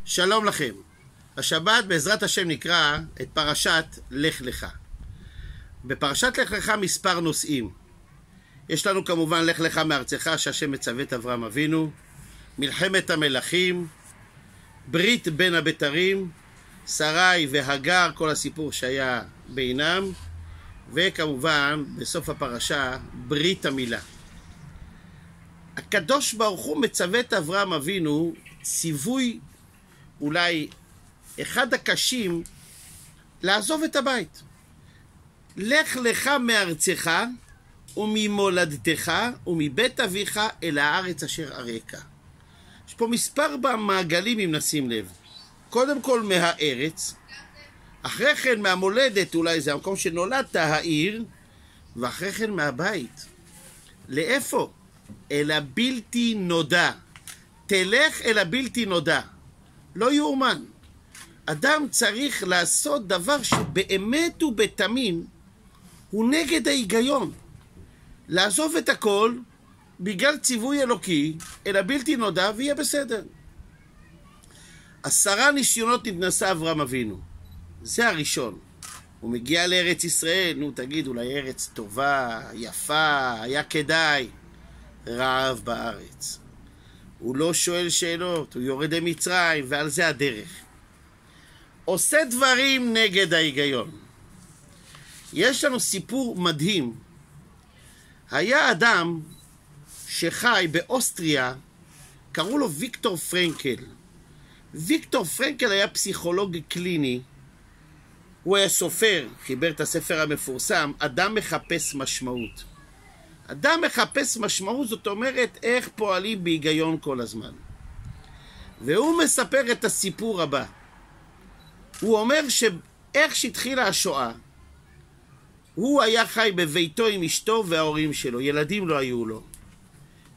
שלום לכם. השבת בעזרת השם נקרא את פרשת לך לך. בפרשת לך לך מספר נושאים. יש לנו כמובן לך לך מארצך שהשם מצווה את אברהם אבינו, מלחמת המלכים, ברית בין הבתרים, שרי והגר, כל הסיפור שהיה בינם, וכמובן בסוף הפרשה ברית המילה. הקדוש ברוך הוא מצווה את אברהם אבינו ציווי אולי אחד הקשים, לעזוב את הבית. לך לך מארצך וממולדתך ומבית אביך אל הארץ אשר אראך. יש פה מספר במעגלים אם נשים לב. קודם כל מהארץ, אחרי כן מהמולדת, אולי זה המקום שנולדת, העיר, ואחרי כן מהבית. לאיפה? אל הבלתי נודע. תלך אל הבלתי נודע. לא יאומן. אדם צריך לעשות דבר שבאמת ובתמים הוא נגד ההיגיון. לעזוב את הכל בגלל ציווי אלוקי אל הבלתי נודע ויהיה בסדר. 10 ניסיונות נתנסה אברהם אבינו. זה הראשון. הוא מגיע לארץ ישראל, נו תגיד, אולי ארץ טובה, יפה, היה כדאי. רעב בארץ. הוא לא שואל שאלות, הוא יורד למצרים, ועל זה הדרך. עושה דברים נגד ההיגיון. יש לנו סיפור מדהים. היה אדם שחי באוסטריה, קראו לו ויקטור פרנקל. ויקטור פרנקל היה פסיכולוג קליני. הוא היה סופר, חיבר את הספר המפורסם, אדם מחפש משמעות. אדם מחפש משמעות, זאת אומרת איך פועלים בהיגיון כל הזמן. והוא מספר את הסיפור הבא. הוא אומר שאיך שהתחילה השואה, הוא היה חי בביתו עם אשתו וההורים שלו, ילדים לא היו לו.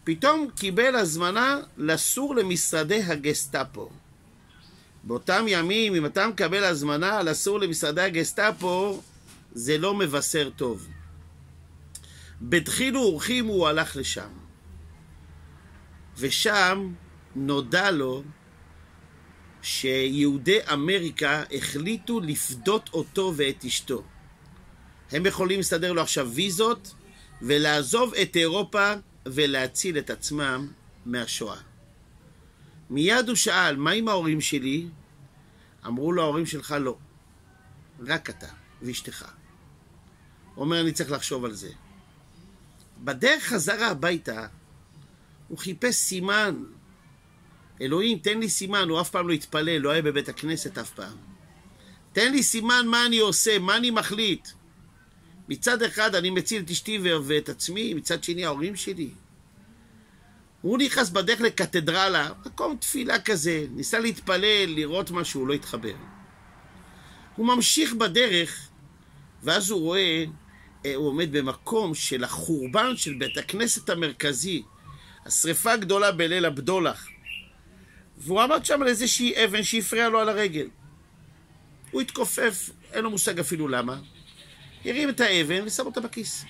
פתאום קיבל הזמנה לסור למשרדי הגסטאפו. באותם ימים, אם אתה מקבל הזמנה לסור למשרדי הגסטאפו, זה לא מבשר טוב. בדחילו ורחימו הוא הלך לשם. ושם נודע לו שיהודי אמריקה החליטו לפדות אותו ואת אשתו. הם יכולים לסדר לו עכשיו ויזות ולעזוב את אירופה ולהציל את עצמם מהשואה. מיד הוא שאל, מה עם ההורים שלי? אמרו לו, ההורים שלך לא. רק אתה ואשתך. הוא אומר, אני צריך לחשוב על זה. בדרך חזרה הביתה, הוא חיפש סימן. אלוהים, תן לי סימן. הוא אף פעם לא התפלל, לא היה בבית הכנסת אף פעם. תן לי סימן מה אני עושה, מה אני מחליט. מצד אחד אני מציל את אשתי ואת עצמי, מצד שני ההורים שלי. הוא נכנס בדרך לקתדרלה, מקום תפילה כזה, ניסה להתפלל, לראות משהו, הוא לא התחבר. הוא ממשיך בדרך, ואז הוא רואה, הוא עומד במקום של החורבן של בית הכנסת המרכזי, השריפה הגדולה בליל הבדולח. והוא עמד שם על איזושהי אבן שהפריעה לו על הרגל. הוא התכופף, אין לו מושג אפילו למה. הרים את האבן ושם אותה בכיס.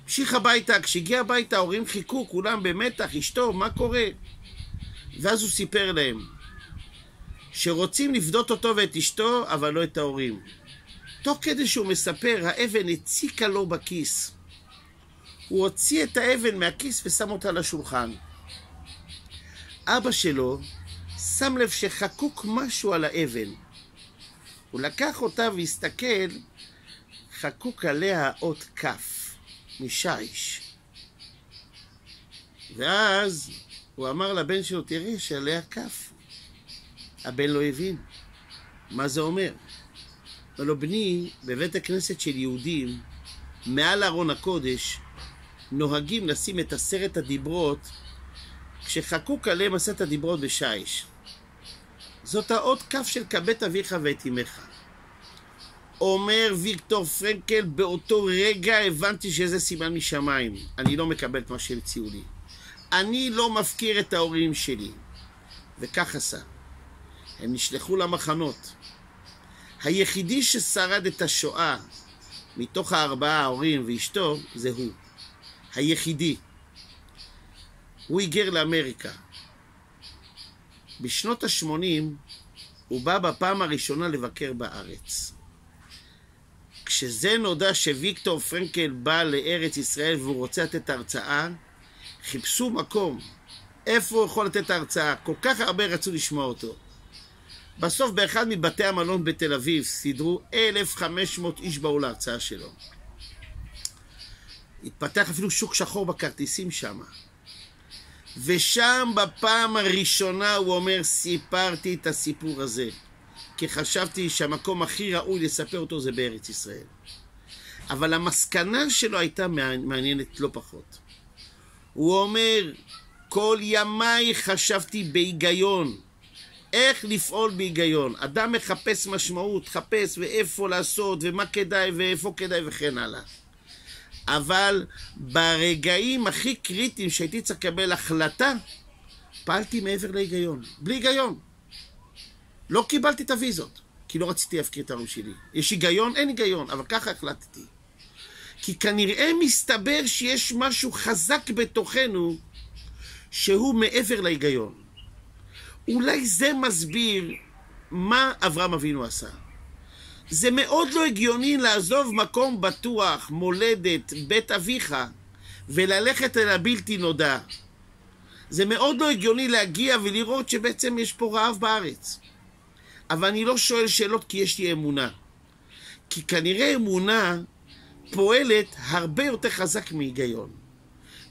המשיך הביתה, כשהגיע הביתה ההורים חיכו, כולם במתח, אשתו, מה קורה? ואז הוא סיפר להם שרוצים לפדות אותו ואת אשתו, אבל לא את ההורים. תוך כדי שהוא מספר, האבן הציקה לו בכיס. הוא הוציא את האבן מהכיס ושם אותה לשולחן. אבא שלו שם לב שחקוק משהו על האבן. הוא לקח אותה והסתכל, חקוק עליה אות כף, משיש. ואז הוא אמר לבן שלו, תראה שעליה כף. הבן לא הבין. מה זה אומר? אבל לו, בני, בבית הכנסת של יהודים, מעל ארון הקודש, נוהגים לשים את 10 הדיברות, כשחקוק עליהם 10 הדיברות בשיש. זאת האות כף של כבד אביך ואת אמך. אומר ויקטור פרנקל, באותו רגע הבנתי שזה סימן משמיים. אני לא מקבל את מה שהציעו לי. אני לא מפקיר את ההורים שלי. וכך עשה. הם נשלחו למחנות. היחידי ששרד את השואה מתוך 4 ההורים ואשתו זה הוא. היחידי. הוא היגר לאמריקה. בשנות ה-80 הוא בא בפעם הראשונה לבקר בארץ. כשזה נודע שוויקטור פרנקל בא לארץ ישראל והוא רוצה לתת הרצאה, חיפשו מקום. איפה הוא יכול לתת הרצאה? כל כך הרבה רצו לשמוע אותו. בסוף באחד מבתי המלון בתל אביב סידרו 1,500 איש באו להרצאה שלו. התפתח אפילו שוק שחור בכרטיסים שם. ושם בפעם הראשונה הוא אומר, סיפרתי את הסיפור הזה, כי חשבתי שהמקום הכי ראוי לספר אותו זה בארץ ישראל. אבל המסקנה שלו הייתה מעניינת לא פחות. הוא אומר, כל ימיי חשבתי בהיגיון, איך לפעול בהיגיון. אדם מחפש משמעות, חפש ואיפה לעשות ומה כדאי ואיפה כדאי וכן הלאה. אבל ברגעים הכי קריטיים שהייתי צריך לקבל החלטה, פעלתי מעבר להיגיון, בלי היגיון. לא קיבלתי את הוויזות, כי לא רציתי להפקיר את ההורים שלי. יש היגיון? אין היגיון, אבל ככה החלטתי. כי כנראה מסתבר שיש משהו חזק בתוכנו שהוא מעבר להיגיון. אולי זה מסביר מה אברהם אבינו עשה. זה מאוד לא הגיוני לעזוב מקום בטוח, מולדת, בית אביך, וללכת אל הבלתי נודע. זה מאוד לא הגיוני להגיע ולראות שבעצם יש פה רעב בארץ. אבל אני לא שואל שאלות כי יש לי אמונה. כי כנראה אמונה פועלת הרבה יותר חזק מהיגיון.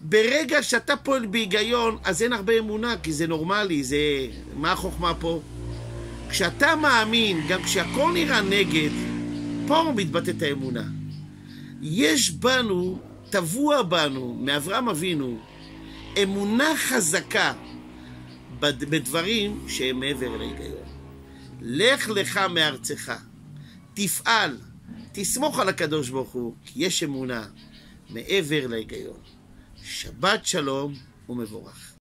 ברגע שאתה פועל בהיגיון, אז אין הרבה אמונה, כי זה נורמלי, זה... מה החוכמה פה? כשאתה מאמין, גם כשהכל נראה נגד, פה מתבטאת האמונה. יש בנו, טבוע בנו, מאברהם אבינו, אמונה חזקה בדברים שהם מעבר להיגיון. לך לך מארצך, תפעל, תסמוך על הקדוש ברוך הוא, כי יש אמונה מעבר להיגיון. שבת שלום ומבורך.